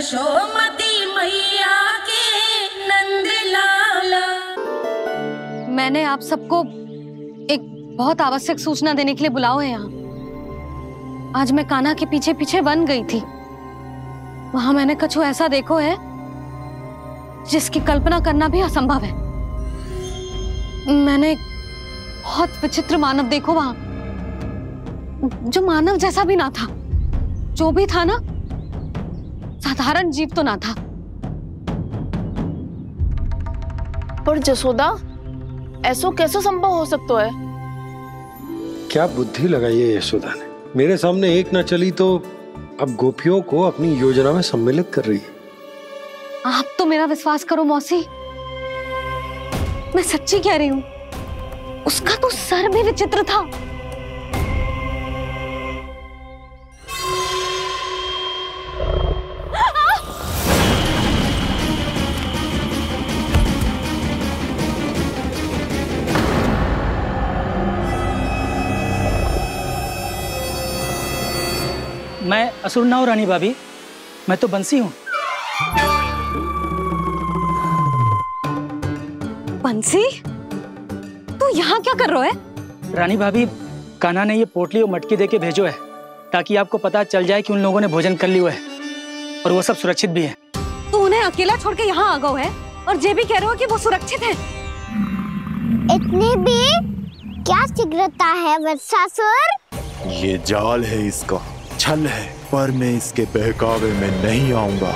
यशोमती मैया के नंद लाला। मैंने आप सबको एक बहुत आवश्यक सूचना देने के लिए बुलाओ है यहाँ। आज मैं कान्हा के पीछे पीछे वन गई थी। वहां मैंने कछु ऐसा देखो है जिसकी कल्पना करना भी असंभव है। मैंने बहुत विचित्र मानव देखो वहां, जो मानव जैसा भी ना था। जो भी था ना, साधारण जीव तो ना था। पर जसोदा, ऐसा कैसे संभव हो सकता है? क्या बुद्धि लगाई है यशोदा ने। मेरे सामने एक ना चली तो अब गोपियों को अपनी योजना में सम्मिलित कर रही है। आप तो मेरा विश्वास करो मौसी, मैं सच्ची कह रही हूं। उसका तो सर भी विचित्र था। मैं असुर ना हूं रानी भाभी, मैं तो बंसी हूं। बंसी, तू यहाँ क्या कर रहा है? रानी भाभी, कान्हा ने ये पोटली और मटकी देके भेजो है ताकि आपको पता चल जाए कि उन लोगों ने भोजन कर लिया है और वो सब सुरक्षित भी है। तू उन्हें अकेला छोड़ के यहाँ आ गया है और ये भी कह रहे हो कि वो सुरक्षित है। इतनी भी क्या शीघ्रता है वत्सासुर? ये जाल है, इसका छल है, पर मैं इसके बहकावे में नहीं आऊंगा।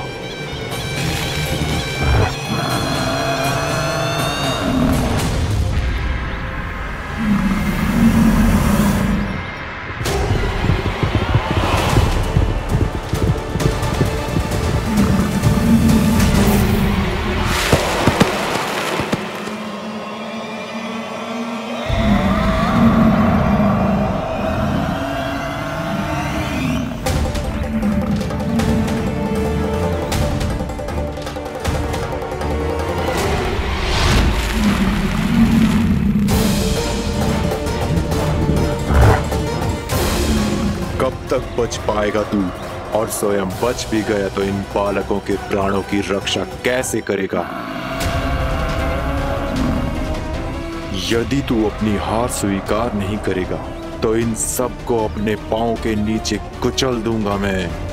बच पाएगा तू? और स्वयं बच भी गया तो इन बालकों के प्राणों की रक्षा कैसे करेगा? यदि तू अपनी हार स्वीकार नहीं करेगा तो इन सबको अपने पांव के नीचे कुचल दूंगा मैं।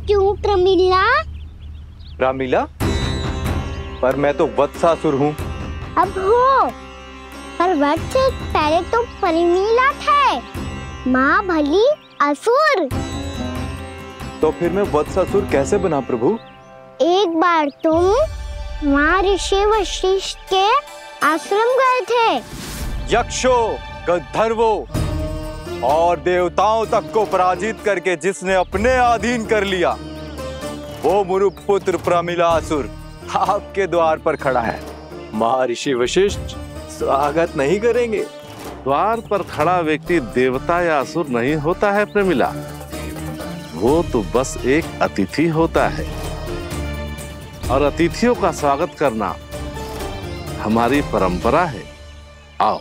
क्यों प्रमिला? रामीला, पर मैं तो वत्सासुर हूँ। अब हो, पर वत्स से पहले तो प्रमिला थे। माँ भली असुर। तो फिर मैं वत्सासुर कैसे बना प्रभु? एक बार तुम माँ ऋषि वशिष्ठ के आश्रम गए थे। यक्षों, गंधर्वों और देवताओं तक को पराजित करके जिसने अपने अधीन कर लिया, वो मुरुपुत्र प्रमिलासुर आपके द्वार पर खड़ा है। महर्षि वशिष्ठ स्वागत नहीं करेंगे? द्वार पर खड़ा व्यक्ति देवता या असुर नहीं होता है प्रमिला, वो तो बस एक अतिथि होता है और अतिथियों का स्वागत करना हमारी परंपरा है। आओ।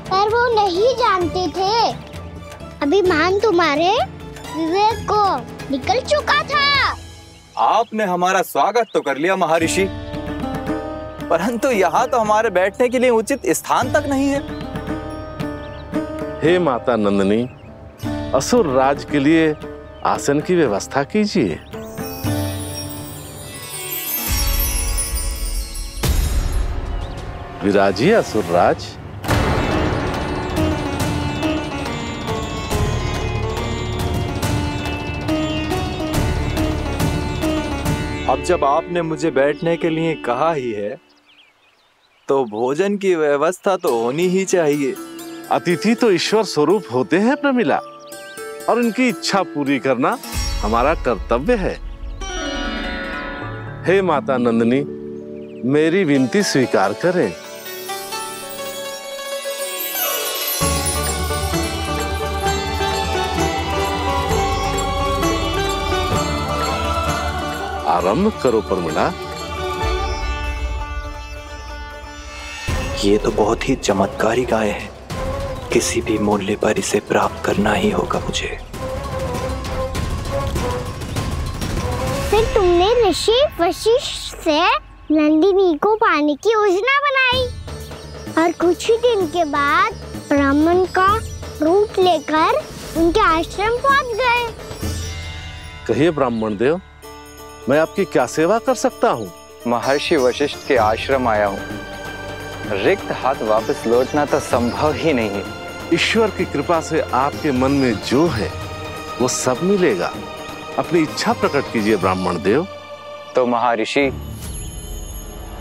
पर वो नहीं जानते थे। अभिमान तुम्हारे विवेक को निकल चुका था। आपने हमारा स्वागत तो कर लिया महर्षि, परंतु यहाँ तो हमारे बैठने के लिए उचित स्थान तक नहीं है। हे माता नंदिनी, असुर राज के लिए आसन की व्यवस्था कीजिए। विराजिए असुरराज। अब जब आपने मुझे बैठने के लिए कहा ही है तो भोजन की व्यवस्था तो होनी ही चाहिए। अतिथि तो ईश्वर स्वरूप होते हैं प्रमिला, और इनकी इच्छा पूरी करना हमारा कर्तव्य है। हे माता नंदिनी, मेरी विनती स्वीकार करें। आरंभ करो प्रमिला। ये तो बहुत ही चमत्कारी गाय है, किसी भी मूल्य पर इसे प्राप्त करना ही होगा मुझे। फिर तुमने ऋषि वशिष्ठ से नंदिनी को पाने की योजना बनाई और कुछ ही दिन के बाद ब्राह्मण का रूप लेकर उनके आश्रम पहुंच गए। कहिए ब्राह्मण देव, मैं आपकी क्या सेवा कर सकता हूँ? महर्षि वशिष्ठ के आश्रम आया हूँ। रिक्त हाथ वापस लौटना तो संभव ही नहीं है। ईश्वर की कृपा से आपके मन में जो है वो सब मिलेगा। अपनी इच्छा प्रकट कीजिए ब्राह्मण देव। तो महर्षि,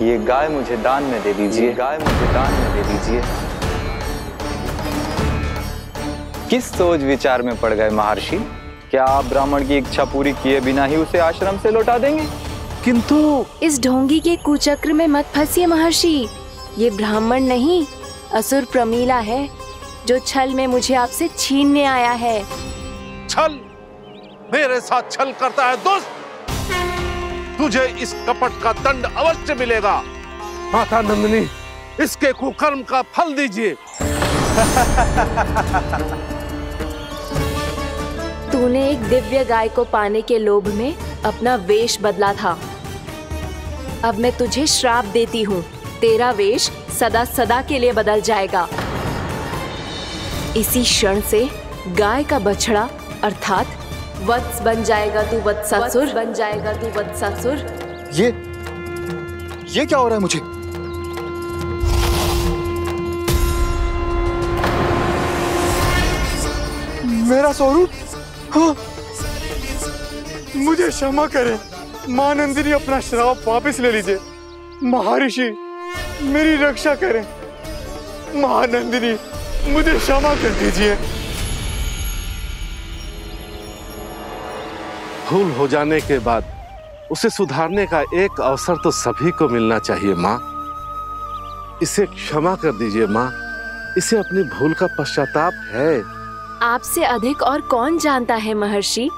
ये गाय मुझे दान में दे दीजिए। गाय मुझे दान में दे दीजिए। किस सोच विचार में पड़ गए महर्षि? क्या आप ब्राह्मण की इच्छा पूरी किए बिना ही उसे आश्रम से लौटा देंगे? किंतु इस ढोंगी के कुचक्र में मत फंसिए महर्षि। ये ब्राह्मण नहीं, असुर प्रमीला है जो छल में मुझे आपसे छीनने आया है। छल? मेरे साथ छल करता है दुष्ट? तुझे इस कपट का दंड अवश्य मिलेगा। माता नंदिनी, इसके कुकर्म का फल दीजिए। तूने एक दिव्य गाय को पाने के लोभ में अपना वेश बदला था। अब मैं तुझे श्राप देती हूँ, तेरा वेश सदा सदा के लिए बदल जाएगा। इसी क्षण से गाय का बछड़ा अर्थात वत्स बन जाएगा तू वत्सासुर। बन जाएगा तू वत्सासुर। ये क्या हो रहा है मुझे? मेरा स्वरूप? हाँ। मुझे क्षमा करें मां नंदिनी, अपना श्राप वापस ले लीजिए। महर्षि, मेरी रक्षा करें। मां नंदिनी, मुझे क्षमा कर दीजिए। भूल हो जाने के बाद उसे सुधारने का एक अवसर तो सभी को मिलना चाहिए माँ। इसे क्षमा कर दीजिए माँ, इसे अपनी भूल का पश्चाताप है। आपसे अधिक और कौन जानता है महर्षि,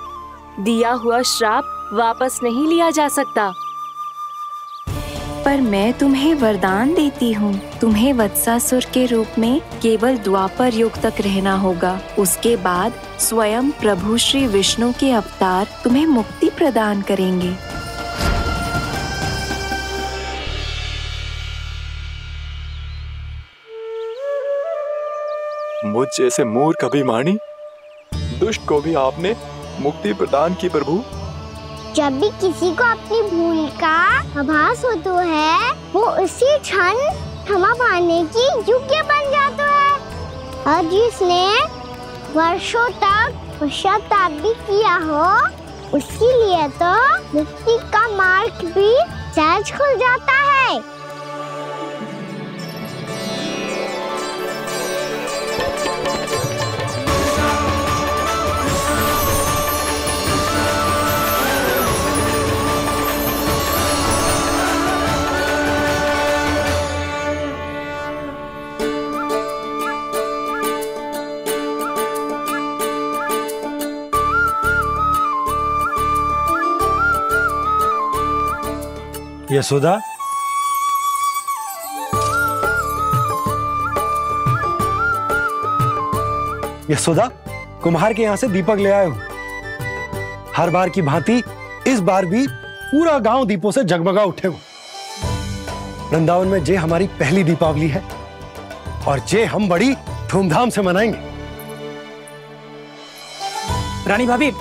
दिया हुआ श्राप वापस नहीं लिया जा सकता। पर मैं तुम्हें वरदान देती हूँ, तुम्हें वत्सासुर के रूप में केवल द्वापर युग तक रहना होगा। उसके बाद स्वयं प्रभु श्री विष्णु के अवतार तुम्हें मुक्ति प्रदान करेंगे। मुझ जैसे मूर्ख अभिमानी दुष्ट को भी आपने मुक्ति प्रदान की प्रभु। जब भी किसी को अपनी भूल का आभास होता है, वो उसी क्षण क्षमा पाने की योग्य बन जाता है। और जिसने वर्षों तक पश्चाताप भी किया हो, उसके लिए तो मुक्ति का मार्ग भी सहज खुल जाता है। यशोदा, यशोदा, कुम्हार के यहाँ से दीपक ले आए हूं। हर बार की भांति इस बार भी पूरा गांव दीपों से जगमगा उठे हो। वृंदावन में जे हमारी पहली दीपावली है और जे हम बड़ी धूमधाम से मनाएंगे। रानी भाभी,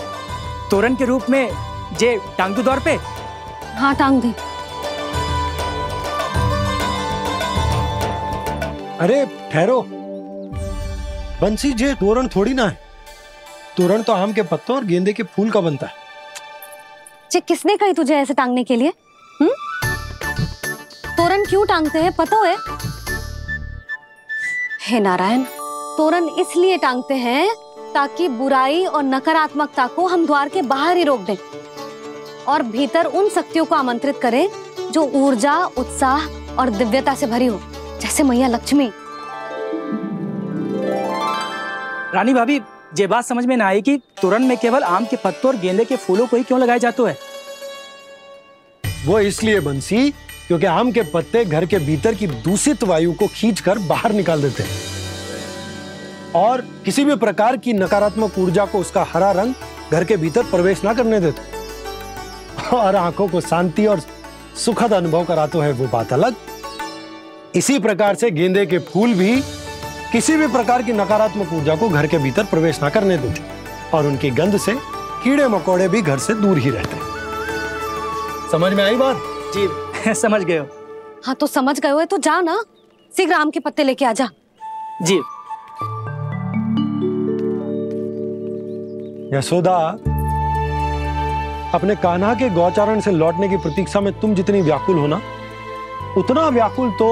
तोरण के रूप में जे टांग दो दौर पे। हाँ, टांग दे। अरे ठहरो बंसी, जे तोरण थोड़ी ना है। तोरण तो आम के पत्तों और गेंदे के फूल का बनता है। जे किसने कही तुझे ऐसे टांगने के लिए? तोरण क्यों टांगते हैं पता है? हे नारायण, तोरण इसलिए टांगते हैं ताकि बुराई और नकारात्मकता को हम द्वार के बाहर ही रोक दें और भीतर उन शक्तियों को आमंत्रित करें जो ऊर्जा, उत्साह और दिव्यता से भरी हो, जैसे मैया लक्ष्मी। रानी भाभी, ये बात समझ में ना आई कि तोरण में केवल आम के पत्तों और गेंदे के फूलों को ही क्यों लगाया जाता है? वो इसलिए बंसी, क्योंकि आम के पत्ते घर के भीतर की दूषित वायु को खींचकर बाहर निकाल देते हैं और किसी भी प्रकार की नकारात्मक ऊर्जा को उसका हरा रंग घर के भीतर प्रवेश ना करने देते और आंखों को शांति और सुखद अनुभव कराते है, वो बात अलग। इसी प्रकार से गेंदे के फूल भी किसी भी प्रकार की नकारात्मक ऊर्जा को घर के भीतर प्रवेश ना करने देते और उनकी गंध से कीड़े मकोड़े भी घर से दूर ही रहते। समझ में आई बात? जी समझ गए हो। हाँ तो समझ गए हो तो जा ना, शीघ्र आम के पत्ते लेके आ जा। जी। यशोदा, अपने कान्हा के गौचारण से लौटने की प्रतीक्षा में तुम जितनी व्याकुल हो ना, उतना व्याकुल तो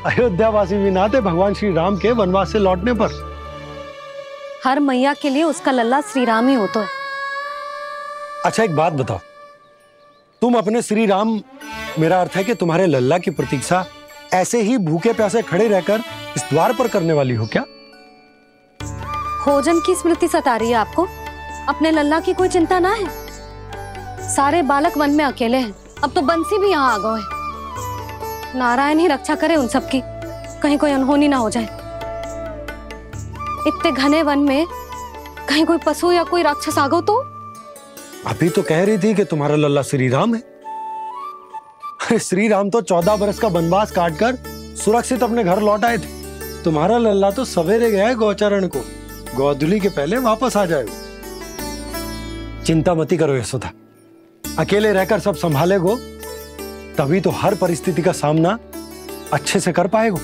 अयोध्यावासी भी ना थे भगवान श्री राम के वनवास से लौटने पर। हर मैया के लिए उसका लल्ला श्री राम ही होता है। अच्छा एक बात बताओ, तुम अपने श्री राम, मेरा अर्थ है कि तुम्हारे लल्ला की प्रतीक्षा ऐसे ही भूखे प्यासे खड़े रहकर इस द्वार पर करने वाली हो क्या? भोजन की स्मृति सता रही है आपको? अपने लल्ला की कोई चिंता ना है। सारे बालक वन में अकेले हैं, अब तो बंसी भी यहाँ आ गए हैं। नारायण ही रक्षा करे उन सबकी, कहीं कोई अनहोनी ना हो जाए। इतने घने वन में कहीं कोई पशु या कोई राक्षस आ गो तो? अभी तो कह रही थी कि तुम्हारा लल्ला श्री राम है। अरे श्री राम तो 14 बरस का वनवास काटकर सुरक्षित अपने घर लौट आए थे। तुम्हारा लल्ला तो सवेरे गया है गौचरण को, गोधूली के पहले वापस आ जाएगा। चिंता मती करो यशोदा, अकेले रहकर सब संभालेगो तभी तो हर परिस्थिति का सामना अच्छे से कर पाएगो।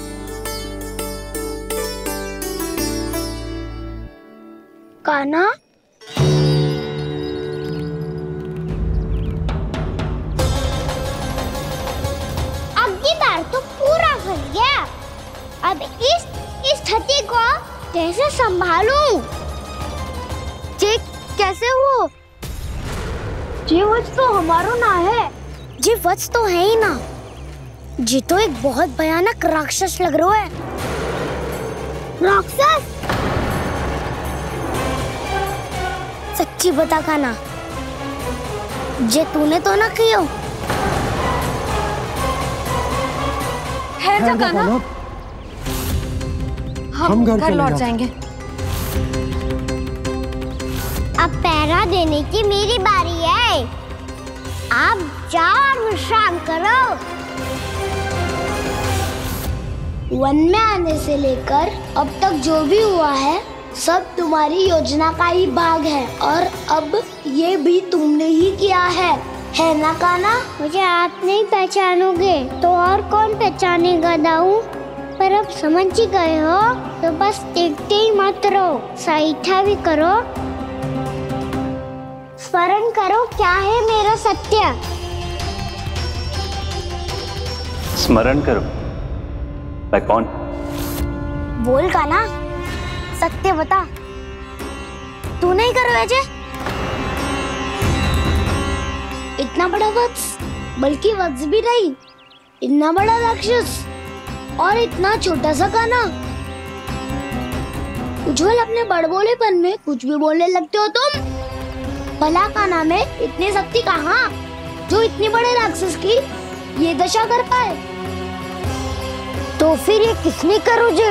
कान्हा, अब की बार तो पूरा फंस गया। अब इस स्थिति को कैसे संभालूं? जी कैसे हो? जी वत्स तो हमारो ना है। जी वत्स तो है ही ना। जी तो एक बहुत भयानक राक्षस लग रहा है। राक्षस? सच्ची बता कान्हा, जे तूने तो ना किया? है जा कान्हा, हम घर लौट जाएंगे। अब पहरा देने की मेरी बारी है। आप जाओ और विश्राम करो। वन में आने से लेकर अब तक जो भी हुआ है सब तुम्हारी योजना का ही भाग है और अब ये भी तुमने ही किया है ना कान्हा? मुझे आप नहीं पहचानोगे तो और कौन पहचानेगा दाऊ? पर अब समझ ही गए हो तो बस देखते ही मत रहो, सईठा भी करो, स्मरण करो क्या है मेरा सत्य। स्मरण करो? मैं कौन? बोल कान्हा, सत्य बता। तू नहीं करो अजय? इतना बड़ा वत्स, बल्कि वत्स भी नहीं, इतना बड़ा राक्षस और इतना छोटा सा कान्हा। उज्जवल अपने बड़बोलेपन में कुछ भी बोलने लगते हो तुम। भला कान्हा में इतनी शक्ति कहाँ जो इतनी बड़े राक्षस की ये दशा कर पाए? तो फिर ये किसने करो जे?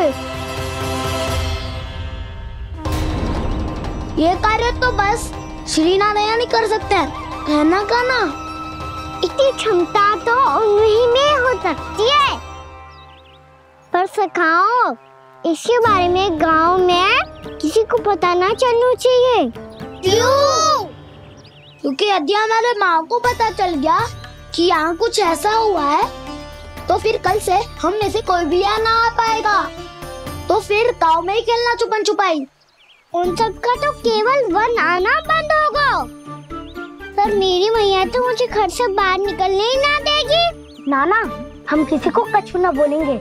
ये कार्य तो बस श्री नारायण ही कर सकते हैं, है ना कान्हा? इतनी क्षमता तो उन्हीं में हो सकती है, पर सखाओ इसके बारे में गांव में किसी को पता ना चलना चाहिए। क्यों? क्योंकि यदि हमारे माँ को पता चल गया कि यहाँ कुछ ऐसा हुआ है तो फिर कल से हम में से कोई भी यहाँ ना आ पाएगा। तो फिर गाँव में ही खेलना छुपन छुपाई। उन सब का तो केवल वन आना बंद होगा। पर मेरी मैया तो मुझे घर से बाहर निकलने ही ना देगी। नाना, हम किसी को कछु ना बोलेंगे,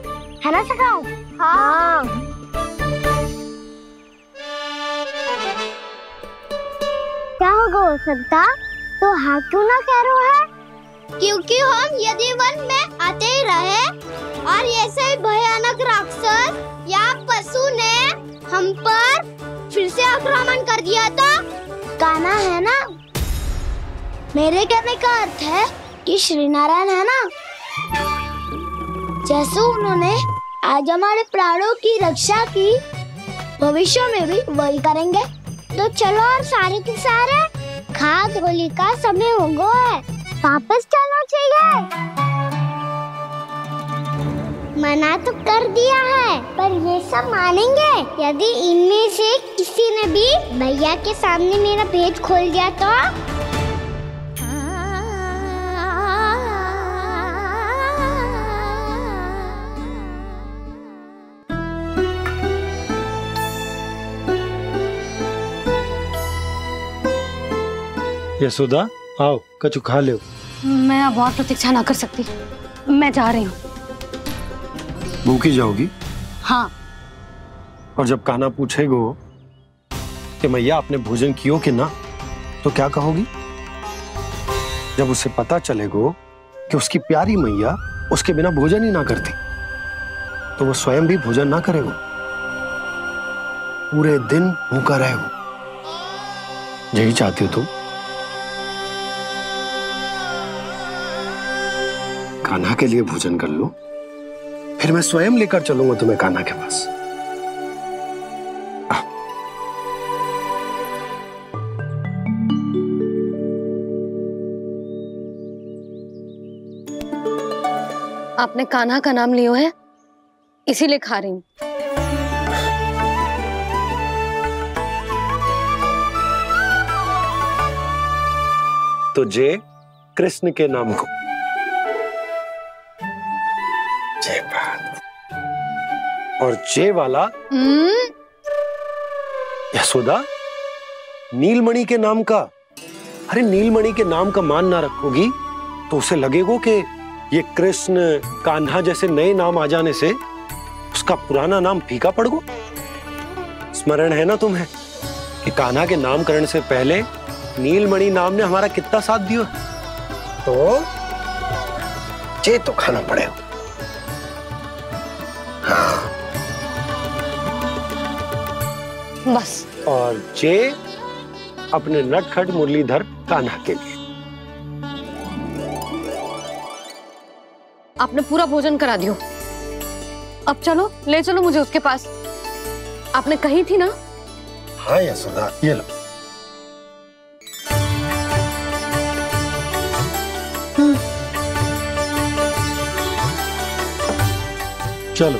है ना सखाओ? हाँ। क्या होगा हो सकता? तो हाँ क्यों ना कह रहा है? क्योंकि हम यदि वन में आते ही रहे और ऐसे भयानक राक्षस या पशु ने हम पर फिर से आक्रमण कर दिया तो? कान्हा है ना, मेरे कहने का अर्थ है कि श्री नारायण है ना, जैसे उन्होंने आज हमारे प्राणों की रक्षा की, भविष्य में भी वही करेंगे। तो चलो और सारे के सारे खाद होली का समय हो गया है, वापस चलना चाहिए। मना तो कर दिया है, पर ये सब मानेंगे यदि इनमें से किसी ने भी भैया के सामने मेरा पेट खोल दिया तो? यशोदा, आओ कछु खा लो। मैं अब और प्रतीक्षा ना कर सकती, मैं जा रही हूँ। भूखी जाओगी? हाँ। और जब कान्हा पूछेगो कि मैया आपने भोजन कियो कि ना, तो क्या कहोगी? जब उसे पता चलेगो कि उसकी प्यारी मैया उसके बिना भोजन ही ना करती, तो वो स्वयं भी भोजन ना करेगो, पूरे दिन भूखा रहेगो। यही चाहती हो तुम? कान्हा के लिए भोजन कर लो, फिर मैं स्वयं लेकर चलूंगा तुम्हें कान्हा के पास। आपने कान्हा का नाम लियो है, इसीलिए खा रही हूँ। तो जय कृष्ण के नाम को। जय बात। और जय वाला यशोदा, नीलमणि के नाम का। अरे नीलमणि के नाम का मान ना रखोगी तो उसे लगेगा कि ये कृष्ण कान्हा जैसे नए नाम आ जाने से उसका पुराना नाम फीका पड़ गो। स्मरण है ना तुम्हें कि कान्हा के नामकरण से पहले नीलमणि नाम ने हमारा कितना साथ दिया? तो जे तो खाना पड़ेगा। हाँ। बस। और जे अपने नटखट मुरलीधर कान्हा के लिए। आपने पूरा भोजन करा दियो, अब चलो, ले चलो मुझे उसके पास। आपने कही थी ना? हाँ यशोदा, ये लो। चलो।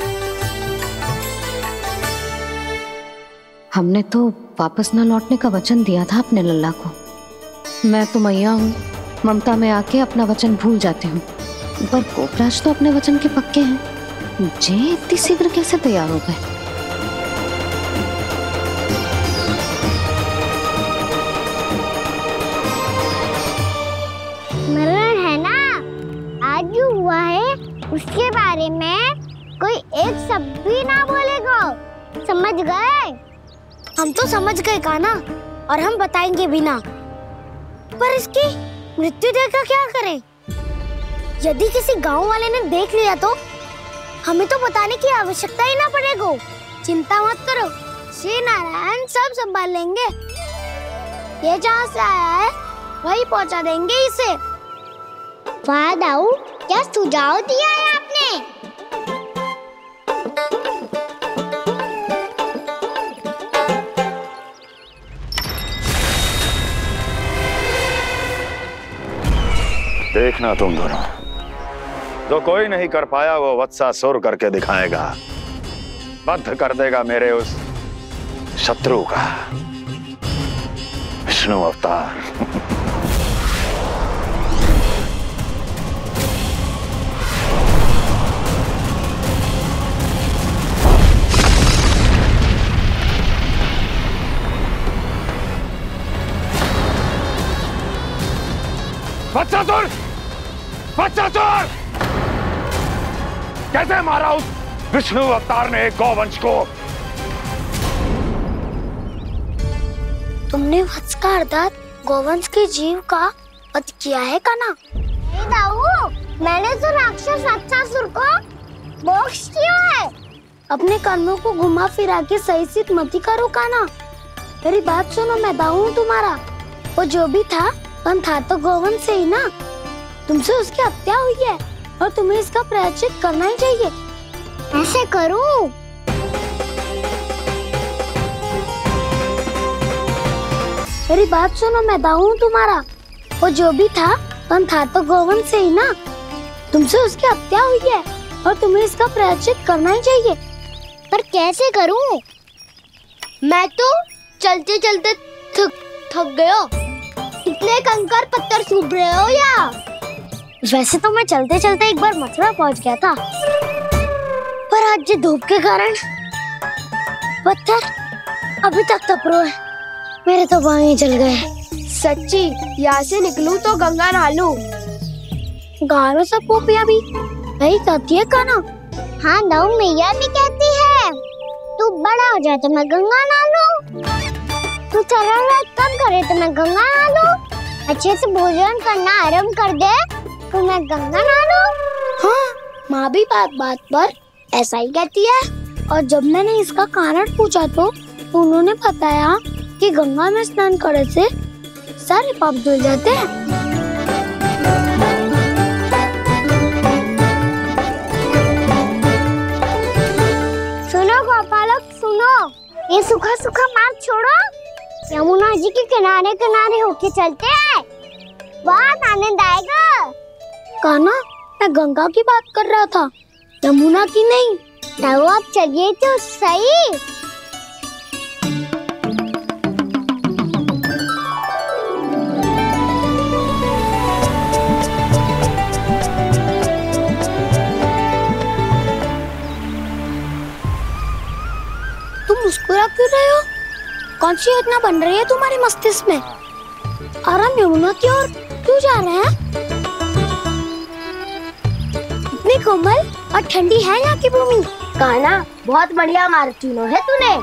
हमने तो वापस न लौटने का वचन दिया था अपने लल्ला को। मैं तो मैया हूँ, ममता में आके अपना वचन भूल जाती हूँ, पर गोपराज तो अपने वचन के पक्के हैं। जे इतनी शीघ्र कैसे तैयार हो गए? मरण है ना, आज जो हुआ है उसके बारे में कोई एक शब्द भी ना बोलेगा, समझ गए? हम तो समझ गए कान्हा, और हम बताएंगे भी ना। पर इसकी मृत्यु देखकर क्या करें? यदि किसी गांव वाले ने देख लिया तो हमें तो बताने की आवश्यकता ही ना पड़ेगा। चिंता मत करो, श्री नारायण सब संभाल लेंगे। ये जहाँ से आया है वही पहुँचा देंगे इसे। वाह दाऊ, क्या सुझाव दिया है आपने? देखना तुम दोनों, जो कोई नहीं कर पाया वो वत्सासुर करके दिखाएगा, बद्ध कर देगा मेरे उस शत्रु का विष्णु अवतार। वत्सासुर! वत्सासुर! कैसे मारा उस विष्णु अवतार ने गौवंश को? तुमने वत्स का अर्थात गौवंश के जीव का वध किया है कान्हा? दाऊ, मैंने तो राक्षस वत्सासुर को मोक्ष किया है। अपने कर्मों को घुमा फिरा के सही सिद्ध मत करो कान्हा। मेरी बात सुनो, मैं दाऊ हूँ तुम्हारा। वो जो भी था तो गौवंश से ही ना। तुमसे उसकी हत्या हुई है और तुम्हें इसका प्रायश्चित करना ही चाहिए। ऐसे करूं? मेरी बात सुनो, मैं दाऊ हूँ तुम्हारा। वो जो भी था तो गौवंश से ही ना। तुमसे उसकी हत्या हुई है और तुम्हें इसका प्रायश्चित करना ही चाहिए। पर कैसे करूं? मैं तो चलते चलते थक गया। इतने कंकर पत्थर सूख रहे हो या? वैसे तो मैं चलते चलते एक बार मथुरा पहुंच गया था, पर आज ये धूप के कारण पत्थर अभी तक तप रहे हैं। मेरे तो पाँव ही जल गए। सच्ची, यहाँ से निकलूं तो गंगा नहा लूं। गारों से पोपिया भी यही कहती है कान्हा। हाँ दाऊ, मैया भी कहती है तू बड़ा हो जाए तो मैं गंगा नहा लूं, तू शरारत कम करे तो मैं गंगा नहा लूं, अच्छे से भोजन करना आरंभ कर दे तो मैं गंगा नहा लूं। हाँ, माँ भी बात बात पर ऐसा ही कहती है। और जब मैंने इसका कारण पूछा तो उन्होंने बताया कि गंगा में स्नान करने से सारे पाप धुल जाते हैं। सुनो गोपालक, सुनो, ये सूखा सूखा मार्ग छोड़ो, यमुना जी के किनारे किनारे होके चलते हैं, बहुत आनंद आएगा। कान्हा, मैं गंगा की बात कर रहा था, यमुना की नहीं। दाऊ आप चलिए तो सही। मुस्कुरा क्यों रहे हो? कौन सी योजना बन रही है तुम्हारे मस्तिष्क में? और हम यमुना की ओर क्यों जा रहे हैं? इतनी कोमल और ठंडी है यहाँ की भूमि। कान्हा, बहुत बढ़िया मार्ग चुना है तूने।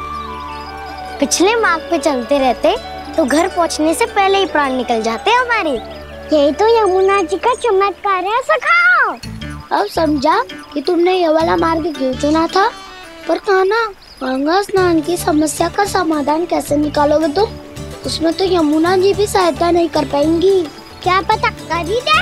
पिछले मार्ग पे चलते रहते तो घर पहुँचने से पहले ही प्राण निकल जाते हमारे। यही तो यमुना जी का चमत्कार है सखा। अब समझा कि तुमने ये वाला मार्ग क्यों चुना था। पर कान्हा, गंगा स्नान की समस्या का समाधान कैसे निकालोगे तुम? उसमें तो यमुना जी भी सहायता नहीं कर पाएंगी। क्या पता कर ही दे।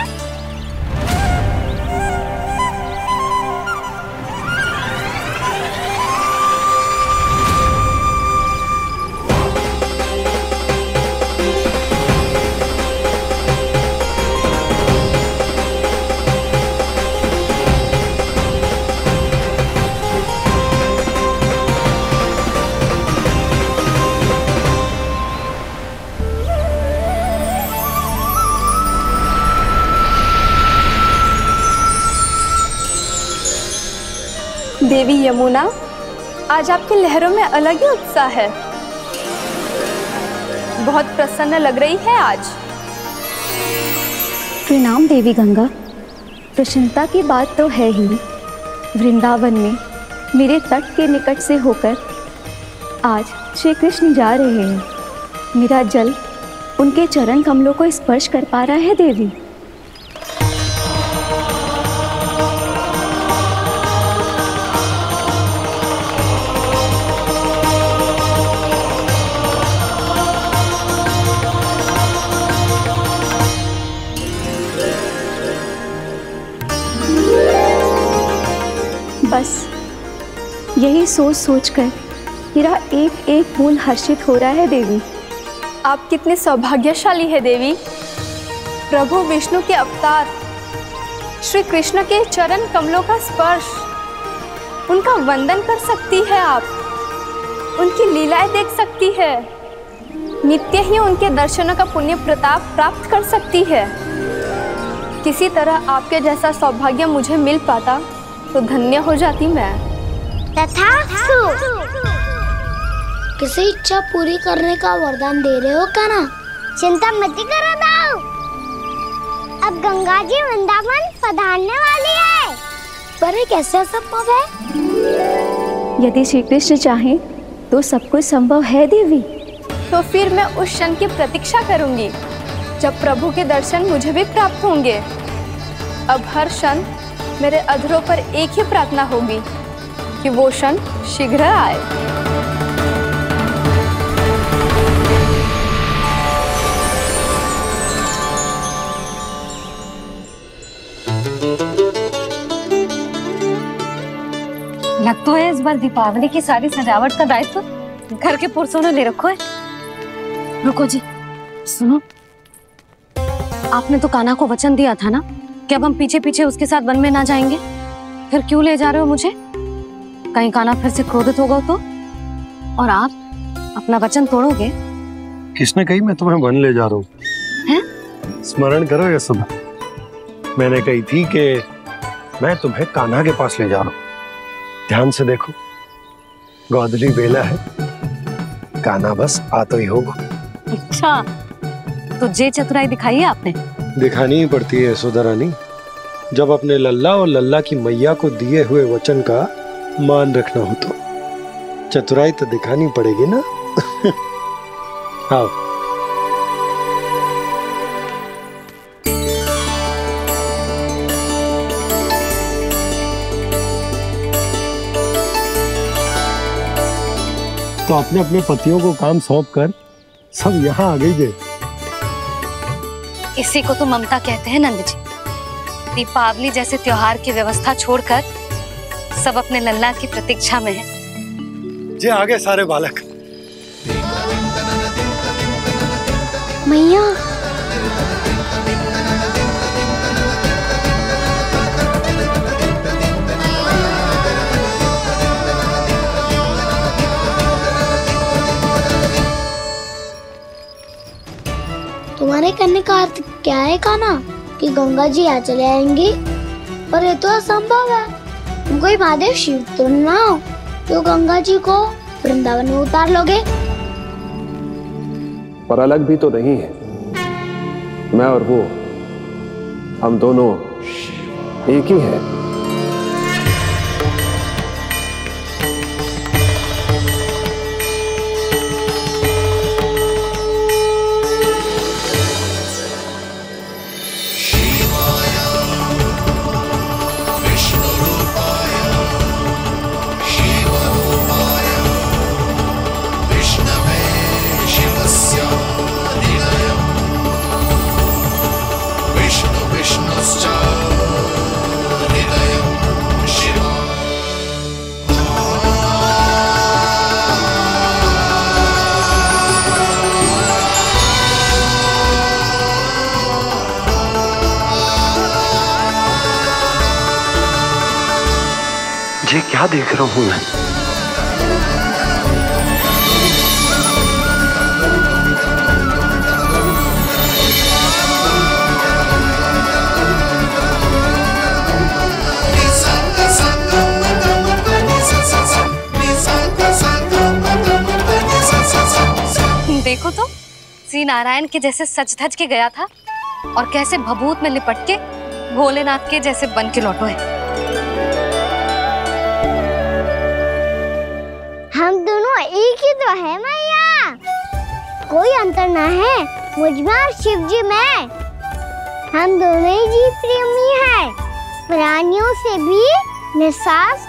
देवी यमुना, आज आपकी लहरों में अलग ही उत्साह है। बहुत प्रसन्न लग रही है आज। प्रणाम देवी गंगा। प्रसन्नता की बात तो है ही। वृंदावन में मेरे तट के निकट से होकर आज श्री कृष्ण जा रहे हैं। मेरा जल उनके चरण कमलों को स्पर्श कर पा रहा है देवी। बस यही सोच सोचकर मेरा एक एक फूल हर्षित हो रहा है देवी। आप कितने सौभाग्यशाली है देवी। प्रभु विष्णु के अवतार श्री कृष्ण के चरण कमलों का स्पर्श, उनका वंदन कर सकती है आप, उनकी लीलाएं देख सकती है, नित्य ही उनके दर्शनों का पुण्य प्रताप प्राप्त कर सकती है। किसी तरह आपके जैसा सौभाग्य मुझे मिल पाता तो धन्य हो जाती मैं। तथास्तु। किसी इच्छा पूरी करने का वरदान दे रहे हो कान्हा? चिंता मत करो दाऊ, अब गंगा जी वृंदावन पधारने वाली है। पर ये कैसे संभव है? यदि श्री कृष्ण चाहें तो सब कुछ संभव है देवी। तो फिर मैं उस क्षण की प्रतीक्षा करूंगी जब प्रभु के दर्शन मुझे भी प्राप्त होंगे। अब हर क्षण मेरे अधरों पर एक ही प्रार्थना होगी कि वो क्षण शीघ्र आए। लगता है इस बार दीपावली की सारी सजावट का दायित्व घर के पुरुषों ने ले रखो है। रुको जी, सुनो, आपने तो कान्हा को वचन दिया था ना कि अब हम पीछे पीछे उसके साथ वन में ना जाएंगे। फिर क्यों ले जा रहे हो मुझे? कहीं कान्हा फिर से क्रोधित होगा तो? और आप अपना वचन तोड़ोगे? किसने कही मैं तुम्हें वन ले जा रहा हूँ? स्मरण करो यशोदा, मैंने कही थी कि मैं तुम्हें कान्हा के पास ले जा रहा हूँ। ध्यान से देखो, गोधली बेला है, कान्हा बस आ तो ही होगा। अच्छा, तो जे चतुराई दिखाई है आपने? दिखानी ही पड़ती है यशोदा रानी, जब अपने लल्ला और लल्ला की मैया को दिए हुए वचन का मान रखना हो तो चतुराई तो दिखानी पड़ेगी ना। आओ। तो अपने अपने पतियों को काम सौंप कर सब यहाँ आ गई थे। इसी को तो ममता कहते हैं नंद जी। दीपावली जैसे त्योहार की व्यवस्था छोड़कर सब अपने लल्ला की प्रतीक्षा में हैं। जे आगे सारे बालक। मैया, तुम्हारे कहने का अर्थ क्या है कान्हा? कि गंगा जी यहाँ चले आएंगी? पर ये तो असंभव है। तुम कोई महादेव शिव तो ना हो तो गंगा जी को वृंदावन में उतार लोगे? पर अलग भी तो नहीं है। मैं और वो, हम दोनों एक ही हैं। ये क्या देख रहा हूं मैं? देखो तो, श्री नारायण के जैसे सच धज के गया था और कैसे भभूत में लिपट के भोलेनाथ के जैसे बन के लौटो है। हम दोनों एक ही तो है मैया, कोई अंतर ना है मुझ में और शिव जी में। हम दोनों ही जीव प्रेमी हैं, प्राणियों से भी निस्वार्थ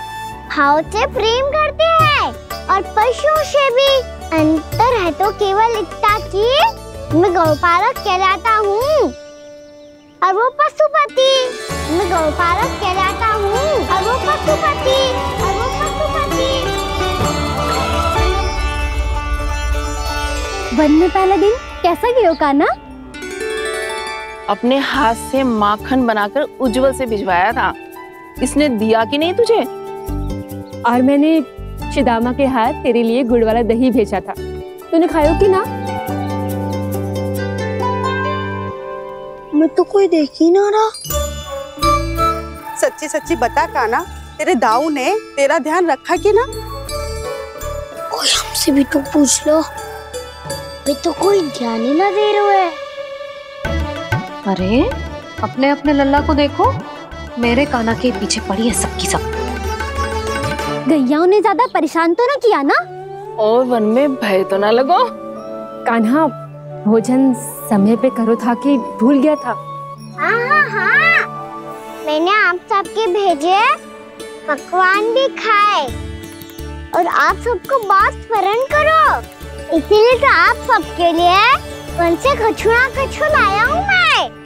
भाव से प्रेम करते हैं और पशुओं से भी। अंतर है तो केवल इतना कि मैं गौपालक कहलाता हूँ और वो पशुपति। मैं गौपालक कहलाता हूँ और वो पशुपति, और वो पशुपति। वन में पहला दिन कैसा गया कान्हा? अपने हाथ से माखन बनाकर उज्जवल से भिजवाया था। इसने दिया कि नहीं तुझे? और मैंने शिदामा के हाथ तेरे लिए गुड़ वाला दही भेजा था, तूने खायो कि ना? मैं तो कोई देख ही ना रहा। सच्ची सच्ची बता कान्हा, तेरे दाऊ ने तेरा ध्यान रखा कि ना? कोई हमसे भी तो पूछ लो, वे तो कोई ध्यान ही ना दे रहे हैं। अरे अपने अपने लल्ला को देखो, मेरे कान्हा के पीछे पड़ी है सबकी सब। गैयाओं ने ज्यादा परेशान तो ना किया ना? और वन में भय तो ना लगो? कान्हा भोजन समय पे करो था कि भूल गया था? हाँ, मैंने आप सबके भेजे पकवान भी खाए और आप सबको बात स्मरण करो, इसीलिए तो आप सबके लिए वन से कछुआ कछु लाया हूँ मैं।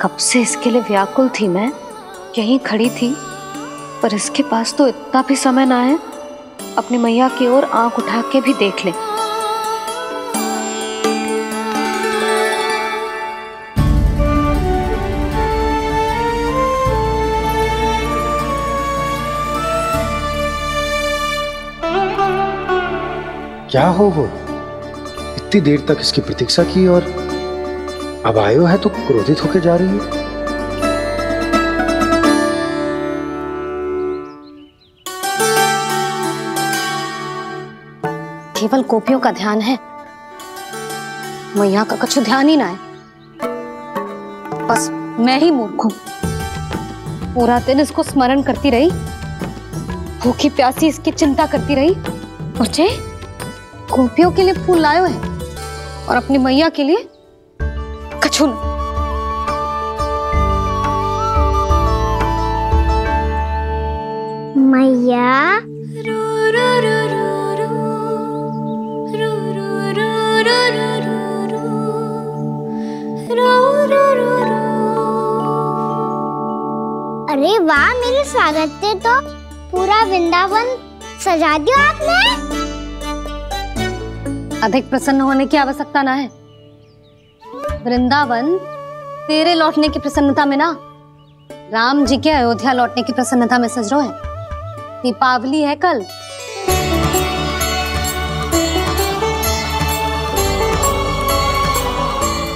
कब से इसके लिए व्याकुल थी मैं, यहीं खड़ी थी, पर इसके पास तो इतना भी समय ना है अपनी मैया की ओर आंख उठा के भी देख ले। क्या हो वो? इतनी देर तक इसकी प्रतीक्षा की और अब आयो है तो क्रोधित होकर जा रही है। केवल गोपियों का ध्यान है, मैया का कुछ ध्यान ही ना है। बस मैं ही मूर्ख हूं, पूरा दिन इसको स्मरण करती रही, भूखी प्यासी इसकी चिंता करती रही, और जे गोपियों के लिए फूल लायो है और अपनी मैया के लिए कछु न। मैया अरे वाह, मेरे स्वागत से तो पूरा वृंदावन सजा दिया आपने। अधिक प्रसन्न होने की आवश्यकता ना है। वृंदावन तेरे लौटने की प्रसन्नता में ना, राम जी के अयोध्या लौटने की प्रसन्नता में सज रहे हैं। दीपावली है कल।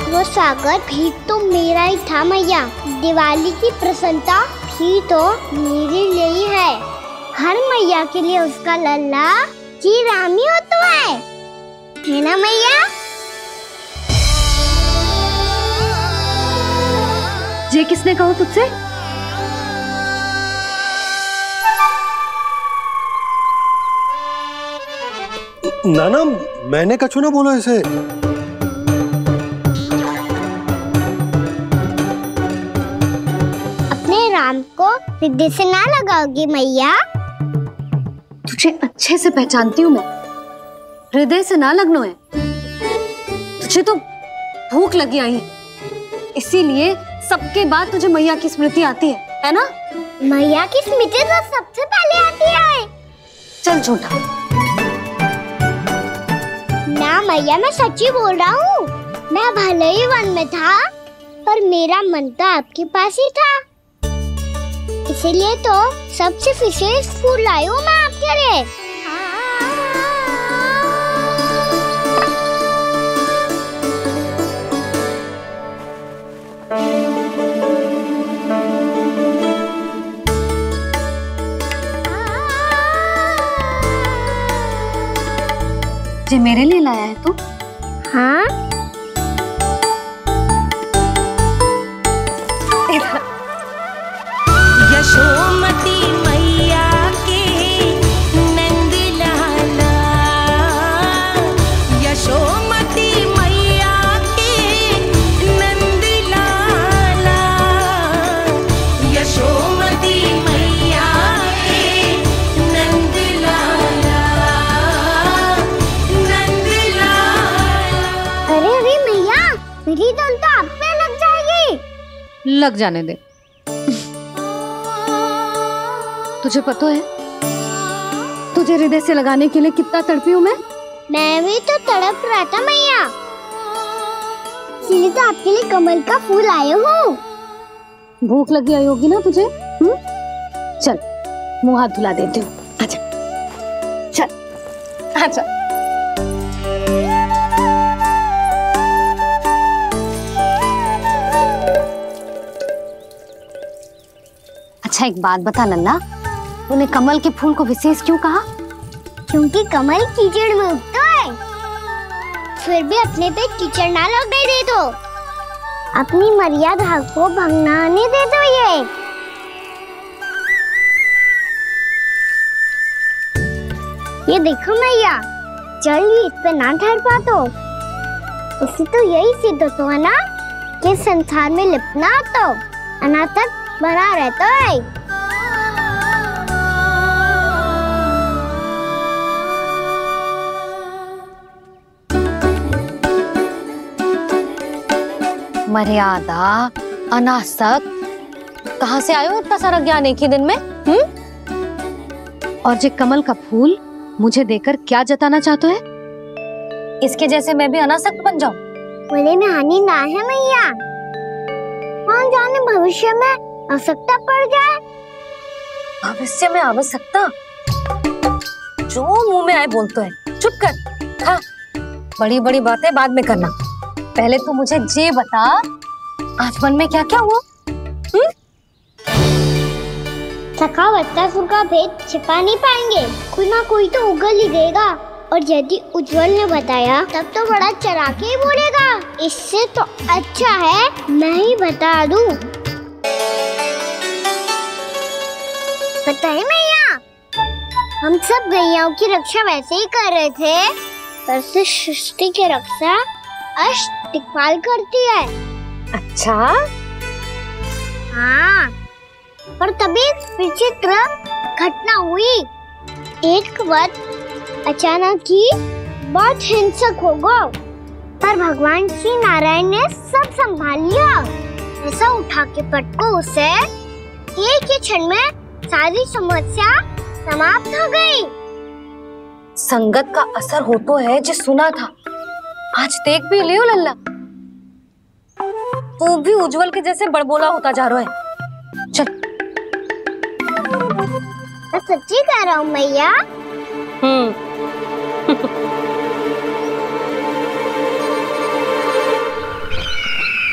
वो स्वागत भी तो मेरा ही था मैया। दिवाली की प्रसन्नता भी तो मेरे लिए ही है। हर मैया के लिए उसका लल्ला जी राम ही होता है ना मैया? ये किसने कहा तुझसे? नाना, मैंने कछु ना बोला इसे। अपने राम को हृदय से ना लगाओगी मैया? तुझे अच्छे से पहचानती हूँ मैं, हृदय से ना लगनो है। तुझे तो भूख लगी आई, इसीलिए सबके बाद तुझे मैया की स्मृति आती है ना? मैया की स्मृति तो सबसे पहले आती है। चल झूठा। ना मैया, मैं सच्ची बोल रहा हूँ। मैं भले ही वन में था, पर मेरा मन तो आपके पास ही था, इसीलिए तो सबसे विशेष फूल लाई हूँ मैं आपके लिए। ये मेरे लिए लाया है तू? हाँ। यशोमती मैया के नंद लाला, यशोमती मैया के नंद लाला, यशोमती मैया के नंद लाला, नंद लाला। अरे मैया, मेरी धुन तो आप पे लग जाएगी। लग जाने दे। तुझे पता है तुझे हृदय से लगाने के लिए कितना तड़पी हूँ मैं भी तो तड़प रहा था मैया, इसलिए तो आपके लिए कमल का फूल आया हूँ। भूख लगी आई होगी ना तुझे? चल मुंह हाथ धुला देती हूँ, आजा। चल आजा। अच्छा अच्छा एक बात बता लल्ला, तूने कमल के फूल को विशेष क्यों कहा? क्योंकि कमल कीचड़ में उगता है। फिर भी अपने पे कीचड़ ना लगने दे दो, अपनी मर्यादा को भंगने दे दो। ये देखो मैया, जल भी इस पे ना ठहर पा तो इससे तो यही सिद्ध होता है ना कि संसार में लिपना तो अनाथक बना रहता है। मर्यादा, अनासक, कहाँ से आयो इतना सारा ज्ञान एक ही दिन में? और जे कमल का फूल मुझे देकर क्या जताना चाहते है? इसके जैसे मैं भी अनासक्त बन जाऊं? बोले में हानि ना है मैया, कौन जाने भविष्य में आवश्यकता पड़ जाए। भविष्य में आवश्यकता? जो मुंह में आए बोलते हैं, चुप कर। हाँ, बड़ी बड़ी बातें बाद में करना, पहले तू मुझे ये बता आज वन में क्या क्या हुआ? सखा बत्तासुर का भेद छिपा नहीं पाएंगे, कोई ना कोई तो उगल ही देगा। और यदि उज्जवल ने बताया तब तो बड़ा चढ़ा के ही बोलेगा, इससे तो अच्छा है मैं ही बता दूं। पता है मैया, हम सब गैयाओं की रक्षा वैसे ही कर रहे थे, पर से सृष्टि की रक्षा अष्ट दिक्पाल करती है। अच्छा? हाँ, पर तभी विचित्र घटना हुई। एक वक्त अचानक ही बहुत हिंसक हो गया, पर भगवान श्री नारायण ने सब संभाल लिया। ऐसा उठा के पटको उसे, एक ही क्षण में सारी समस्या समाप्त हो गई। संगत का असर हो तो है जो सुना था, आज देख भी लियो लल्ला, तू भी उज्जवल के जैसे बड़बोला होता जा रहा है। चल। मैं सच्ची कह रहा हूँ मैया।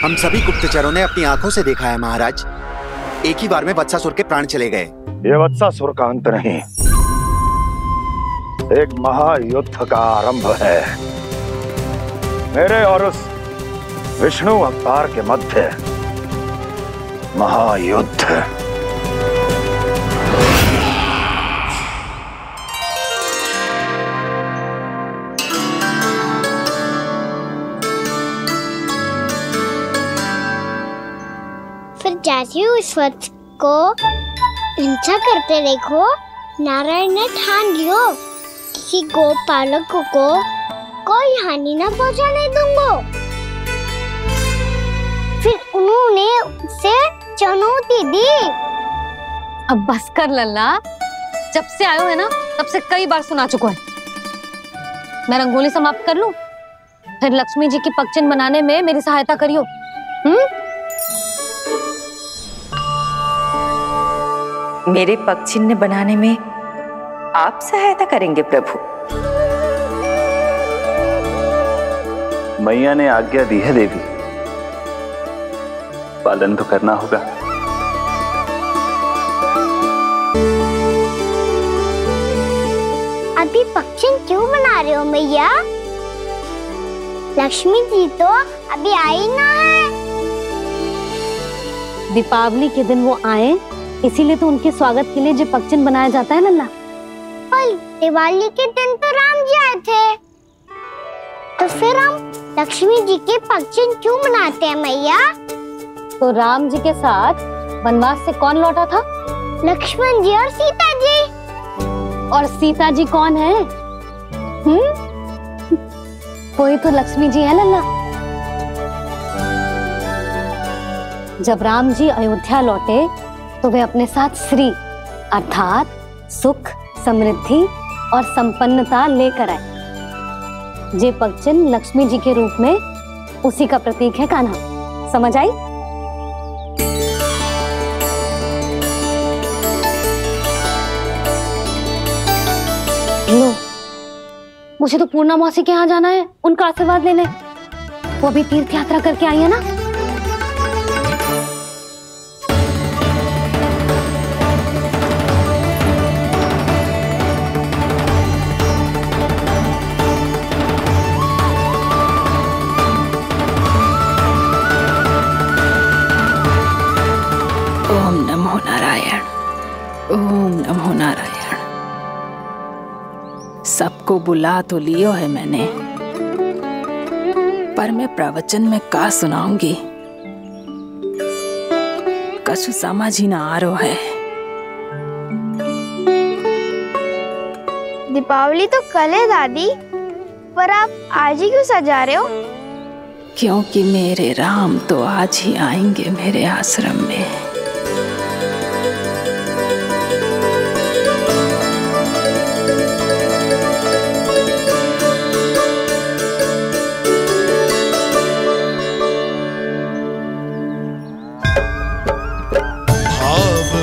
हम सभी गुप्तचरों ने अपनी आंखों से देखा है महाराज, एक ही बार में वत्सासुर के प्राण चले गए। ये वत्सासुर का अंत नहीं, एक महायुद्ध का आरंभ है। मेरे और उस विष्णु अवतार के मध्य महायुद्ध। फिर जैसे ही उस वत्स को हिंसा करते देखो, नारायण ने ठान लियो किसी गोपालक को कोई हानि न पहुंचाने दूंगा। फिर उन्होंने उसे चुनौती दी। अब बस कर लल्ला, जब से आयो है ना तब से कई बार सुना चुका है। मैं रंगोली समाप्त कर लूं, फिर लक्ष्मी जी की पगचिन बनाने में मेरी सहायता करियो। मेरे पगचिन्ह बनाने में आप सहायता करेंगे प्रभु? मैया ने आज्ञा दी है देवी, पालन तो करना होगा। अभी पगचिन क्यों बना रहे हो मैया? लक्ष्मी जी तो अभी आई ना है। दीपावली के दिन वो आए, इसीलिए तो उनके स्वागत के लिए जो पगचिन बनाया जाता है लल्ला। पर दिवाली के दिन तो राम जी आए थे, तो फिर हम लक्ष्मी जी के पगचिन क्यों बनाते हैं मैया? तो राम जी के साथ वनवास से कौन लौटा था? लक्ष्मण जी और सीता जी। और सीता जी कौन है? कोई तो लक्ष्मी जी है लल्ला। जब राम जी अयोध्या लौटे तो वे अपने साथ श्री अर्थात सुख, समृद्धि और संपन्नता लेकर आए। जे पगचिन लक्ष्मी जी के रूप में उसी का प्रतीक है कान्हा। समझ आई? लो, मुझे तो पूर्णा मौसी के यहाँ जाना है उनका आशीर्वाद लेने। वो भी तीर्थ यात्रा करके आई है ना। ओम नमो नारायण। सबको बुला तो लियो है मैंने, पर मैं प्रवचन में का सुनाऊंगी, कछु समझ ही ना आ रहा है। दीपावली तो कल है दादी, पर आप आज ही क्यों सजा रहे हो? क्योंकि मेरे राम तो आज ही आएंगे मेरे आश्रम में।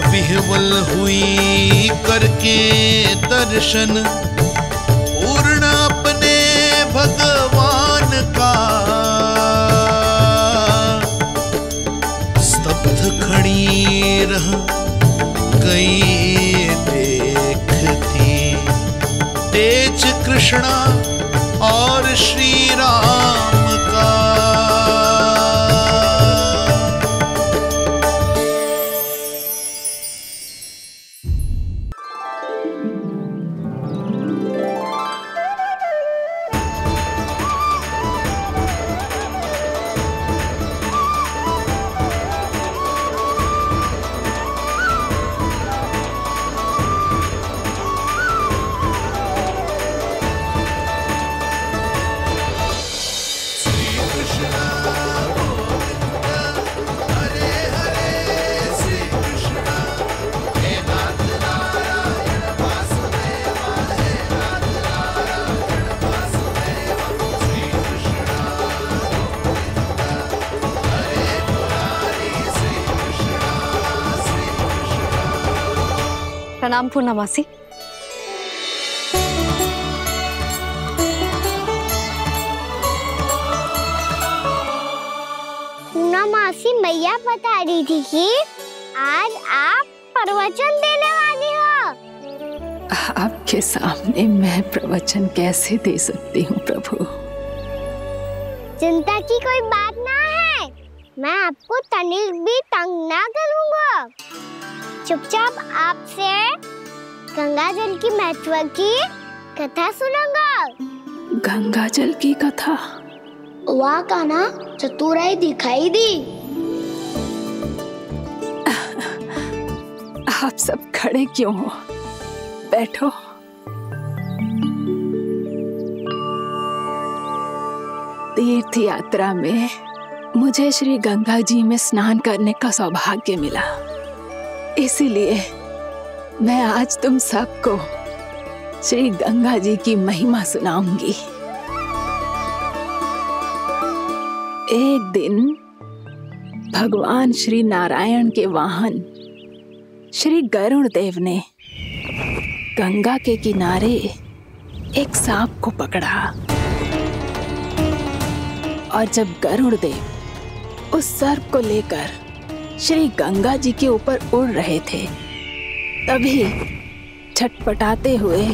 विह्वल हुई करके दर्शन, पूर्ण अपने भगवान का, स्तब्ध खड़ी रह गई देखती तेज कृष्णा और श्री राम का। प्रणाम पूर्णमासी। पूर्णमासी मैया बता रही थी कि आज आप प्रवचन देने वाली हो। आपके सामने मैं प्रवचन कैसे दे सकती हूँ प्रभु? चिंता की कोई बात ना है, मैं आपको तनिक भी तंग ना करूँगा। चुपचाप आपसे गंगा जल की महत्व की कथा सुनूंगा। गंगा जल की कथा? वाह कान्हा, चतुराई दिखाई दी। आप सब खड़े क्यों हो? बैठो। तीर्थ यात्रा में मुझे श्री गंगा जी में स्नान करने का सौभाग्य मिला, इसीलिए मैं आज तुम सबको श्री गंगा जी की महिमा सुनाऊंगी। एक दिन भगवान श्री नारायण के वाहन श्री गरुड़ देव ने गंगा के किनारे एक सांप को पकड़ा, और जब गरुड़ देव उस सर्प को लेकर श्री गंगा जी के ऊपर उड़ रहे थे, तभी छटपटाते हुए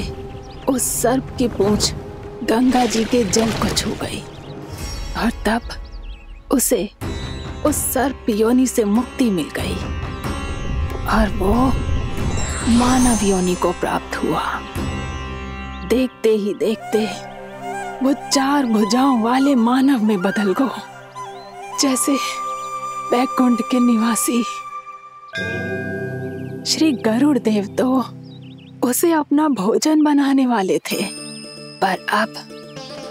उस सर्प की पूंछ गंगा जी के जल को छू गई, और तब उसे उस सर्प योनि से मुक्ति मिल गई और वो मानव योनि को प्राप्त हुआ। देखते ही देखते वो 4 भुजाओं वाले मानव में बदल गो, जैसे बैकुंठ के निवासी। श्री गरुड़ देव तो उसे अपना भोजन बनाने वाले थे, पर अब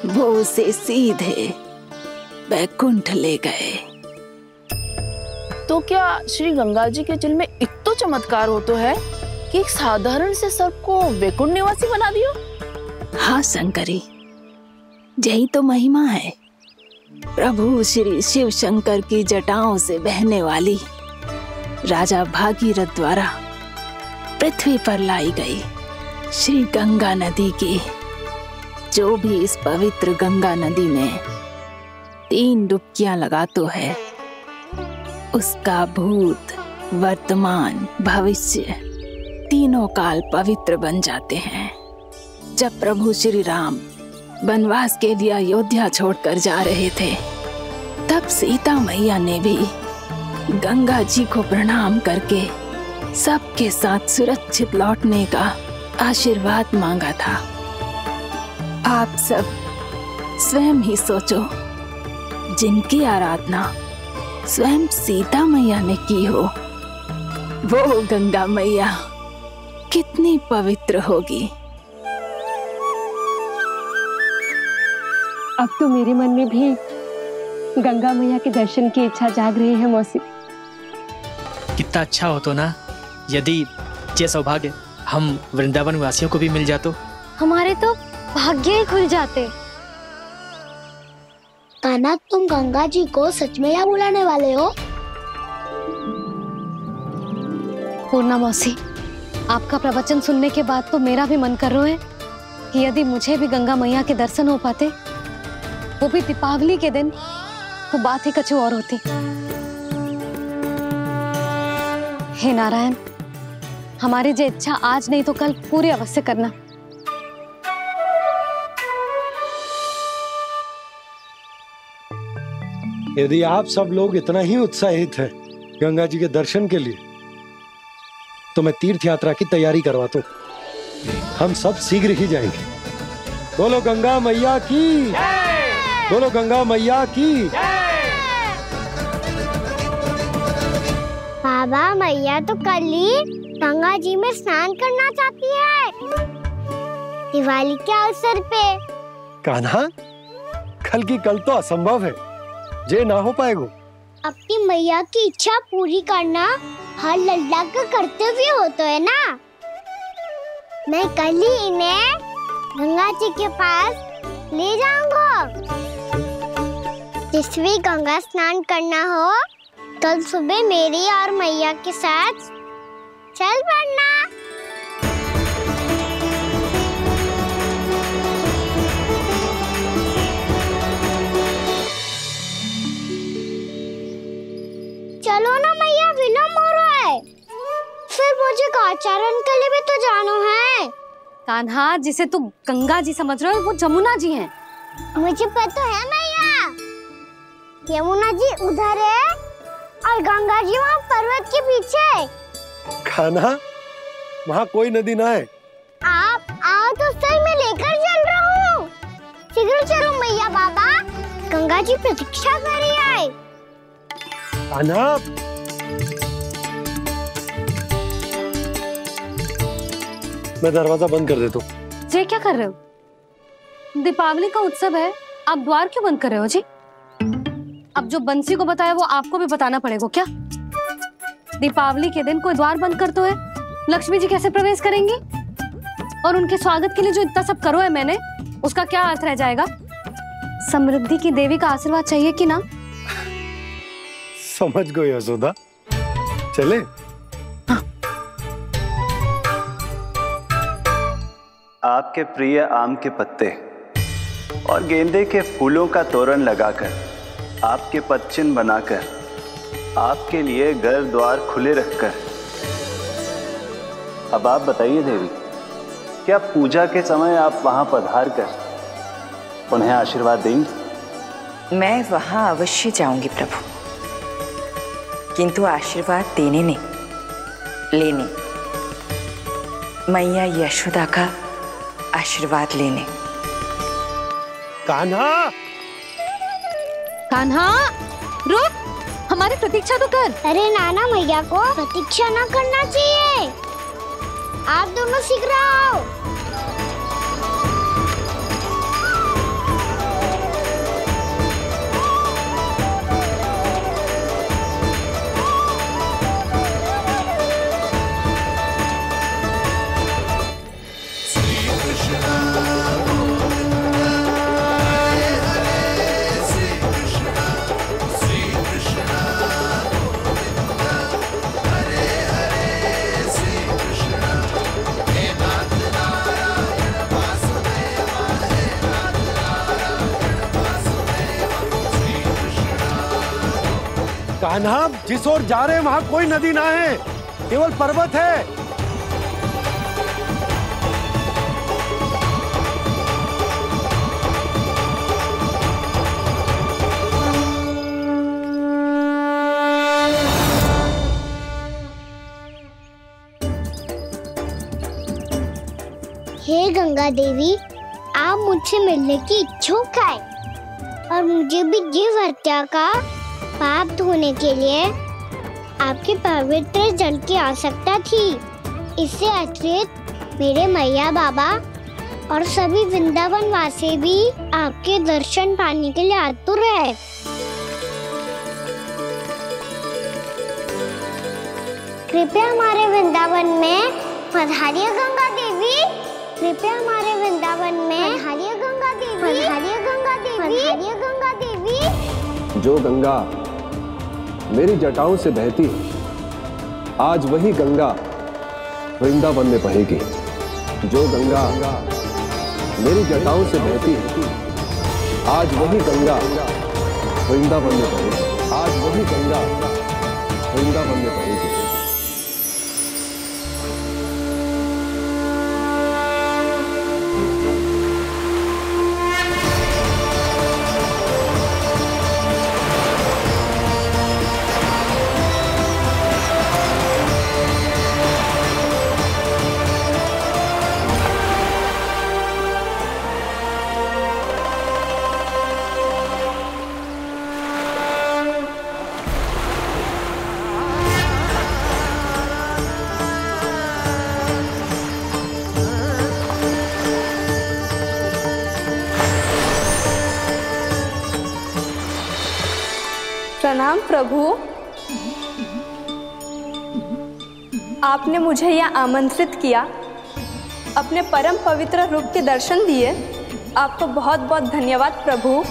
वो उसे सीधे बैकुंठ ले गए। तो क्या श्री गंगा जी के जल में इतना चमत्कार हो तो है कि एक साधारण से सर्प को बैकुंठ निवासी बना दियो? हाँ शंकरी, यही तो महिमा है। प्रभु श्री शिव शंकर की जटाओं से बहने वाली राजा भागीरथ द्वारा पृथ्वी पर लाई गई श्री गंगा नदी की, जो भी इस पवित्र गंगा नदी में 3 डुबकियां लगातो है, उसका भूत, वर्तमान, भविष्य तीनों काल पवित्र बन जाते हैं। जब प्रभु श्री राम वनवास के लिए अयोध्या छोड़कर जा रहे थे, तब सीता मैया ने भी गंगा जी को प्रणाम करके सबके साथ सुरक्षित लौटने का आशीर्वाद मांगा था। आप सब स्वयं ही सोचो, जिनकी आराधना स्वयं सीता मैया ने की हो, वो गंगा मैया कितनी पवित्र होगी। अब तो मेरे मन में भी गंगा मैया के दर्शन की इच्छा जाग रही है मौसी। कितना अच्छा हो तो ना यदि ये सौभाग्य हम वृंदावन वासियों को भी मिल जातो। हमारे तो भाग्य ही खुल जाते। कान्हा, तुम गंगा जी को सच में यहाँ बुलाने वाले हो? पूर्णा मौसी, आपका प्रवचन सुनने के बाद तो मेरा भी मन कर रहा है कि यदि मुझे भी गंगा मैया के दर्शन हो पाते, वो भी दीपावली के दिन, तो बात ही कुछ और होती। हे नारायण, हमारी जो इच्छा आज नहीं तो कल पूरी अवश्य करना। यदि आप सब लोग इतना ही उत्साहित हैं गंगा जी के दर्शन के लिए, तो मैं तीर्थ यात्रा की तैयारी करवाता हूँ। हम सब शीघ्र ही जाएंगे। बोलो गंगा मैया की, बोलो गंगा मैया की। बाबा, मैया तो कल ही गंगा जी में स्नान करना चाहती है, दिवाली के अवसर पे। कान्हा, कल की कल तो असंभव है, जे ना हो पाएगा। अपनी मैया की इच्छा पूरी करना हर लल्ला का कर्तव्य होता है ना। मैं कल ही इन्हें गंगा जी के पास ले जाऊंगा। जिस भी गंगा स्नान करना हो, कल सुबह मेरी और मैया के साथ चल पड़ना। चलो ना मैया, विलम्ब हो रहा है। फिर मुझे आचरण के लिए भी तो जाना है। कान्हा, जिसे तू गंगा जी समझ रहे हो, वो जमुना जी हैं। मुझे पता है मैया, यमुना जी उधर है और गंगा जी वहाँ पर्वत के पीछे। कान्हा, वहाँ कोई नदी ना है। आप आओ तो सही, मैं लेकर चल रहा हूँ। शीघ्र चलो मैया। बाबा, गंगा जी प्रतीक्षा कर रही है। कान्हा, मैं दरवाजा बंद कर देता हूँ। ये क्या कर रहे हो? दीपावली का उत्सव है, आप द्वार क्यों बंद कर रहे हो जी? अब जो बंसी को बताया वो आपको भी बताना पड़ेगा क्या? दीपावली के दिन कोई द्वार बंद कर तो है, लक्ष्मी जी कैसे प्रवेश करेंगी? और उनके स्वागत के लिए जो इतना सब करो है मैंने, उसका क्या अर्थ रह जाएगा? समृद्धि की देवी का आशीर्वाद चाहिए कि ना? समझ गई यशोदा, चले। आपके प्रिय आम के पत्ते और गेंदे के फूलों का तोरण लगाकर, आपके पदचिन्ह बनाकर, आपके लिए घर द्वार खुले रखकर, अब आप बताइए देवी, क्या पूजा के समय आप वहां पधार कर उन्हें आशीर्वाद देंगी? मैं वहां अवश्य जाऊंगी प्रभु, किंतु आशीर्वाद देने नहीं, लेने, मैया यशोदा का आशीर्वाद लेने। कान्हा, कान्हा, रुक, हमारी प्रतीक्षा तो कर। अरे नाना, मैया को प्रतीक्षा ना करना चाहिए। आप दोनों शीघ्र आओ। कान्हा, जिस ओर जा रहे हैं वहां कोई नदी ना है, केवल पर्वत है। गंगा देवी, आप मुझसे मिलने की इच्छुक है और मुझे भी जीव हत्या का पाप धोने के लिए आपके पवित्र जल की आवश्यकता थी। इससे अतिरिक्त मेरे मैया बाबा और सभी वृंदावन वासी भी आपके दर्शन पाने के लिए आतुर है। कृपया हमारे वृंदावन में पधारिए गंगा देवी। कृपया हमारे वृंदावन में पधारिए गंगा देवी। पधारिए गंगा देवी। पधारिए गंगा देवी। जो गंगा मेरी जटाओं से बहती है, आज वही गंगा वृंदावन में बहेगी। जो गंगा मेरी जटाओं से बहती है, आज वही गंगा वृंदावन में बहेगी। आज वही गंगा वृंदावन में बहेगी। प्रणाम प्रभु। आपने मुझे यहाँ आमंत्रित किया, अपने परम पवित्र रूप के दर्शन दिए। आपको बहुत बहुत धन्यवाद प्रभु।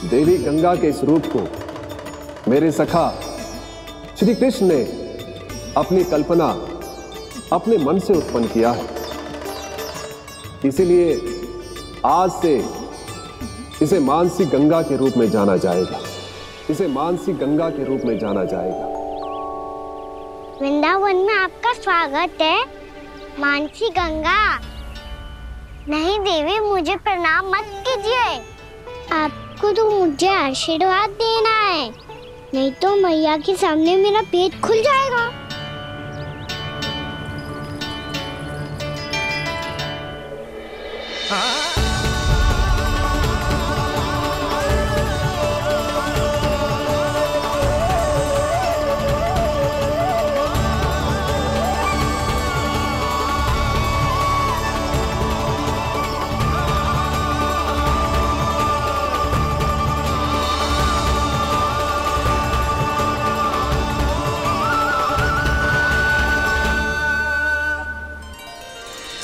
देवी गंगा के इस रूप को मेरे सखा श्री कृष्ण ने अपनी कल्पना अपने मन से उत्पन्न किया है। इसीलिए आज से इसे मानसी गंगा के रूप में जाना जाएगा। इसे मानसी गंगा के रूप में जाना जाएगा। वृंदावन में आपका स्वागत है मानसी गंगा। नहीं देवी, मुझे प्रणाम मत कीजिए। आपको तो मुझे आशीर्वाद देना है, नहीं तो मैया के सामने मेरा पेट खुल जाएगा।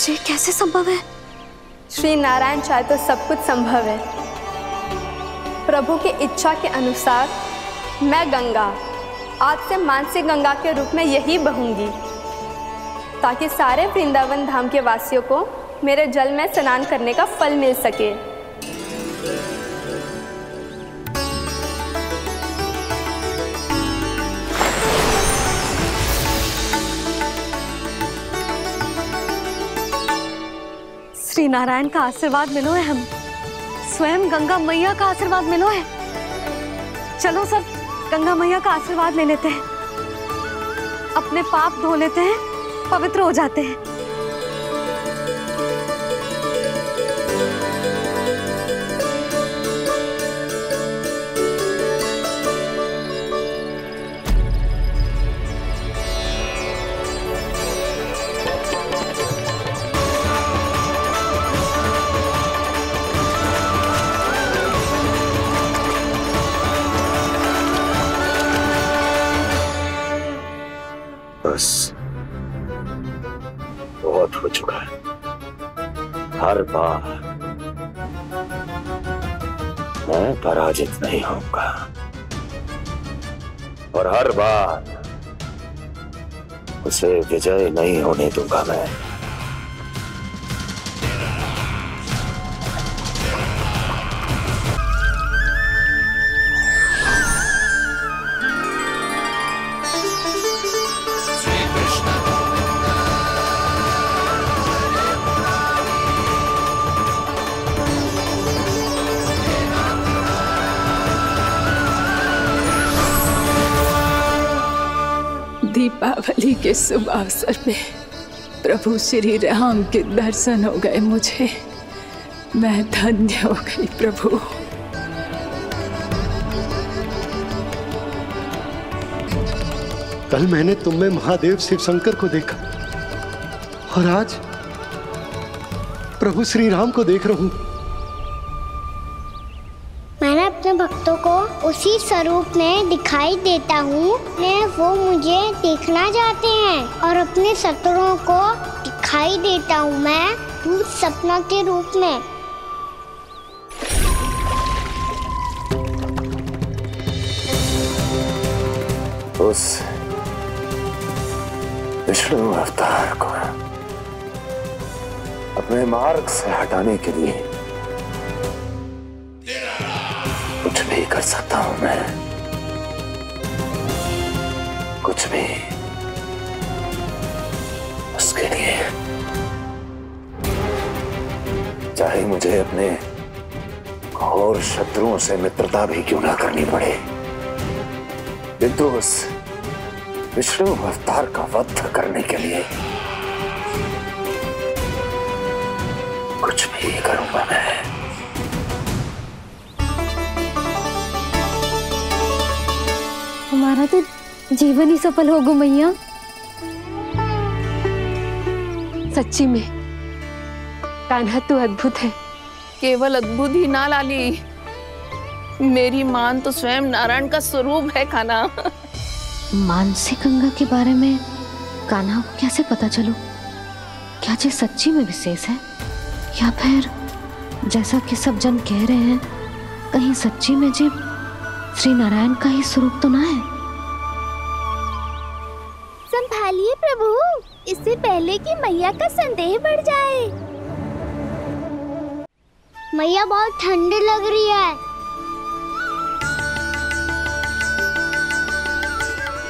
ये कैसे संभव है? श्री नारायण चाहे तो सब कुछ संभव है। प्रभु की इच्छा के अनुसार मैं गंगा आज से मानसी गंगा के रूप में यही बहूंगी, ताकि सारे वृंदावन धाम के वासियों को मेरे जल में स्नान करने का फल मिल सके। श्री नारायण का आशीर्वाद मिलो है, हम स्वयं गंगा मैया का आशीर्वाद मिलो है। चलो सब गंगा मैया का आशीर्वाद ले लेते हैं, अपने पाप धो लेते हैं, पवित्र हो जाते हैं। बस बहुत हो चुका है। हर बार मैं पराजित नहीं होऊंगा और हर बार उसे विजय नहीं होने दूंगा मैं। दीपावली के शुभ अवसर में प्रभु श्री राम के दर्शन हो गए मुझे। मैं धन्य हो गई प्रभु। कल मैंने तुम में महादेव शिव शंकर को देखा और आज प्रभु श्री राम को देख रहा हूं। मैंने अपने भक्तों को उसी स्वरूप में दिखाई देता हूँ। वो मुझे देखना चाहते हैं और अपने शत्रुओं को दिखाई देता हूँ मैं भूत सपना के रूप में। उस विष्णु अवतार को अपने मार्ग से हटाने के लिए कुछ भी कर सकता हूं मैं, कुछ भी। उसके लिए चाहे मुझे अपने घोर शत्रुओं से मित्रता भी क्यों ना करनी पड़े, किंतु उस विष्णु अवतार का वध करने के लिए कुछ भी करूंगा मैं। हमारा तो जीवन ही सफल होगा मैया। सच्ची में कान्हा तू अद्भुत है। केवल अद्भुत ही ना लाली, मेरी मान तो स्वयं नारायण का स्वरूप है कान्हा। मानसी गंगा के बारे में कान्हा को कैसे पता चलो? क्या ये सच्ची में विशेष है या फिर जैसा कि सब जन कह रहे हैं कहीं सच्ची में जी श्री नारायण का ही स्वरूप तो ना है? संभालिए प्रभु, इससे पहले कि मैया का संदेह बढ़ जाए। मैया बहुत ठंडी लग रही है,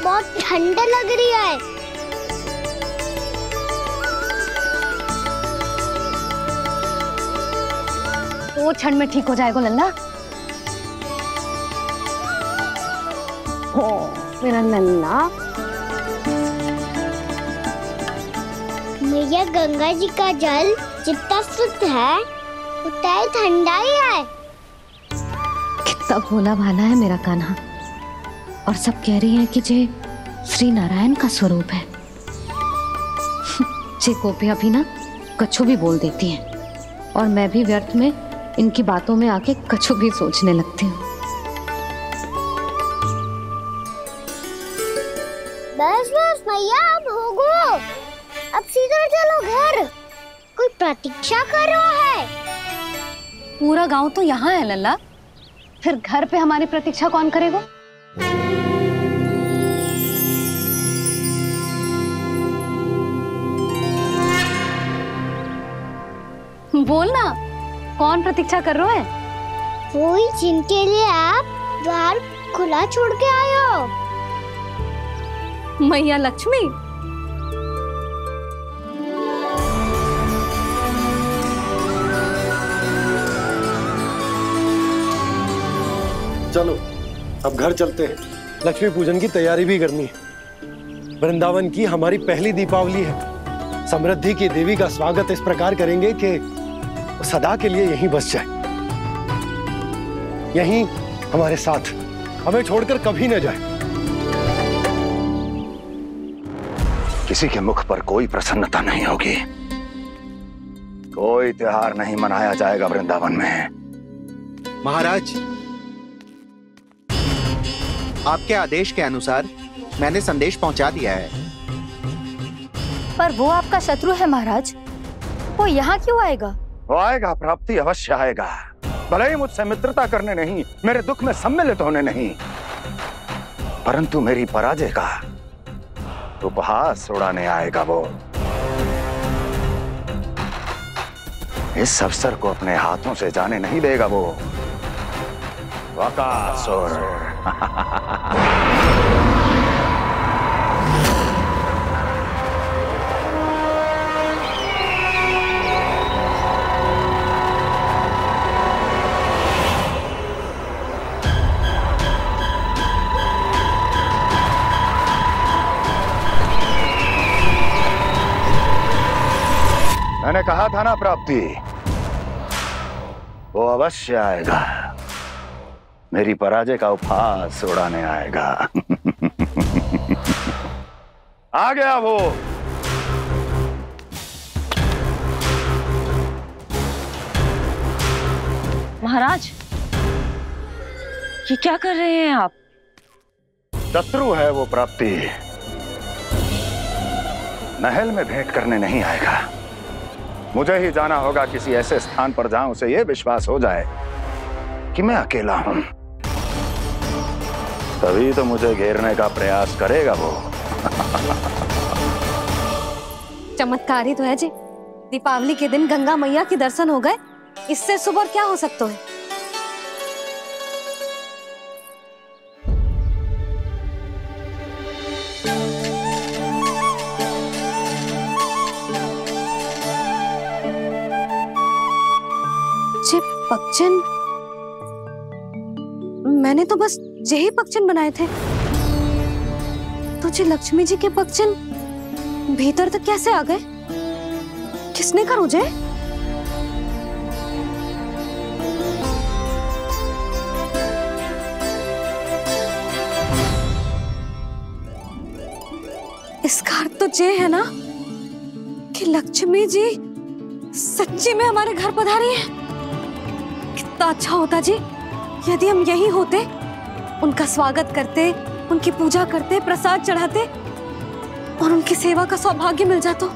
बहुत ठंडा लग रही है। वो क्षण में ठीक हो जाएगा लल्ला। हो मेरा लल्ला। मैया गंगा जी का जल जितना शुद्ध है उतना ही ठंडा ही है। कितना भोला भाला है मेरा कान्हा। और सब कह रही हैं कि जे श्री नारायण का स्वरूप है। जे गोपियां भी ना कछु भी बोल देती हैं और मैं भी व्यर्थ में इनकी बातों में आके कछु भी सोचने लगती हूँ। बस बस मैया, अब होगो, अब सीधा चलो घर। कोई प्रतीक्षा कर रहा है। पूरा गांव तो यहाँ है लल्ला, फिर घर पे हमारी प्रतीक्षा कौन करेगा? बोल ना, कौन प्रतीक्षा कर रहे हैं? वही जिनके लिए आप द्वार खुला छोड़ के आए हो। मैया लक्ष्मी। चलो अब घर चलते हैं। लक्ष्मी पूजन की तैयारी भी करनी है। वृंदावन की हमारी पहली दीपावली है। समृद्धि की देवी का स्वागत इस प्रकार करेंगे कि सदा के लिए यहीं बस जाए, यहीं हमारे साथ, हमें छोड़कर कभी न जाए। किसी के मुख पर कोई प्रसन्नता नहीं होगी, कोई त्योहार नहीं मनाया जाएगा वृंदावन में। महाराज, आपके आदेश के अनुसार मैंने संदेश पहुंचा दिया है। पर वो आपका शत्रु है महाराज, वो यहाँ क्यों आएगा? वो आएगा, प्राप्ति अवश्य आएगा। भले ही मुझसे मित्रता करने नहीं, मेरे दुख में सम्मिलित होने नहीं, परंतु मेरी पराजय का उपहास उड़ाने आएगा वो। इस अवसर को अपने हाथों से जाने नहीं देगा वो। वकासुर। मैंने कहा था ना प्राप्ति, वो अवश्य आएगा, मेरी पराजय का उपहास उड़ाने आएगा। आ गया वो। महाराज, ये क्या कर रहे हैं आप? शत्रु है वो प्राप्ति, महल में भेंट करने नहीं आएगा। मुझे ही जाना होगा किसी ऐसे स्थान पर जहां उसे यह विश्वास हो जाए कि मैं अकेला हूं, तभी तो मुझे घेरने का प्रयास करेगा वो। चमत्कार ही तो है जी, दीपावली के दिन गंगा मैया के दर्शन हो गए, इससे सुपर क्या हो सकता है। जे पक्षन, मैंने तो बस यही पक्षन बनाए थे, तो जे लक्ष्मी जी के पक्षन भीतर तक कैसे आ गए? किसने कर मुझे? इसका अर्थ तो ये है ना कि लक्ष्मी जी सच्ची में हमारे घर पधारी है। कितना अच्छा होता जी यदि हम यही होते, उनका स्वागत करते, उनकी पूजा करते, प्रसाद चढ़ाते और उनकी सेवा का सौभाग्य मिल जाता।